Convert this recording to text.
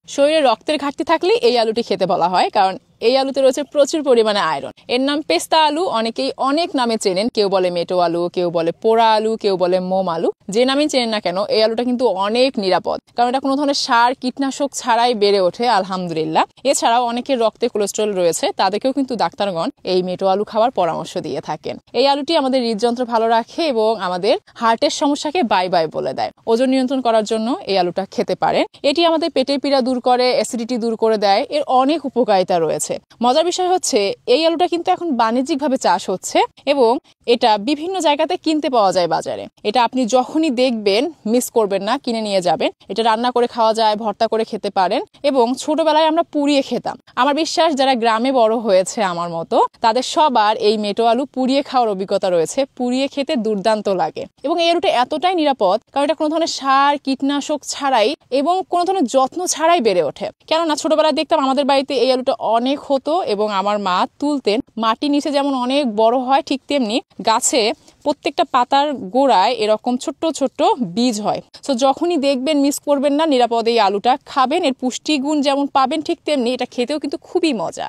শরীরে রক্তের ঘাটতি থাকলে এই আলুটি খেতে বলা হয়, কারণ এই আলুতে রয়েছে প্রচুর পরিমাণে আয়রন। এর নাম পেস্তা আলু, অনেকেই অনেক নামে চেনেন, কেউ বলে মেটো আলু, কেউ বলে পোড়া আলু, কেউ বলে মোম আলু। যে নামেই চেনেন না কেন, এই আলুটা কিন্তু অনেক নিরাপদ, কারণ এটা কোনো ধরনের সার কীটনাশক ছাড়াই বেড়ে ওঠে আলহামদুলিল্লাহ। এছাড়াও অনেকের রক্তে কোলেস্ট্রল রয়েছে, তাদেরকেও কিন্তু ডাক্তারগণ এই মেটো আলু খাওয়ার পরামর্শ দিয়ে থাকেন। এই আলুটি আমাদের হৃদযন্ত্র ভালো রাখে এবং আমাদের হার্টের সমস্যাকে বাই বাই বলে দেয়। ওজন নিয়ন্ত্রণ করার জন্য এই আলুটা খেতে পারেন। এটি আমাদের পেটের পীড়া দূর করে, অ্যাসিডিটি দূর করে দেয়। এর অনেক উপকারিতা রয়েছে। মজার বিষয় হচ্ছে এই আলুটা কিন্তু এখন বাণিজ্যিকভাবে চাষ হচ্ছে এবং এটা বিভিন্ন জায়গাতে কিনতে পাওয়া যায় বাজারে। এটা আপনি যখনই দেখবেন মিস করবেন না, কিনে নিয়ে যাবেন। এটা রান্না করে খাওয়া যায়, ভর্তা করে খেতে পারেন এবং ছোটবেলায় আমরা পুড়িয়ে খেতাম। আমার বিশ্বাস যারা গ্রামে বড় হয়েছে আমার মতো, তাদের সবার এই মেটো আলু পুড়িয়ে খাওয়ার অভিজ্ঞতা রয়েছে। পুড়িয়ে খেতে দুর্দান্ত লাগে এবং এই আলুটা এতটাই নিরাপদ, কারণ এটা কোনো ধরনের সার কীটনাশক ছাড়াই এবং কোনো ধরনের যত্ন ছাড়াই বেড়ে ওঠে। কেননা ছোটবেলায় দেখতাম আমাদের বাড়িতে এই আলুটা অনেক হতো এবং আমার মা তুলতেন। মাটির নিচে যেমন অনেক বড় হয়, ঠিক তেমনি গাছে প্রত্যেকটা পাতার গোড়ায় এরকম ছোট্ট ছোট্ট বীজ হয়। তো যখনই দেখবেন মিস করবেন না, নিরাপদে এই আলুটা খাবেন। এর পুষ্টিগুণ যেমন পাবেন, ঠিক তেমনি এটা খেতেও কিন্তু খুবই মজা।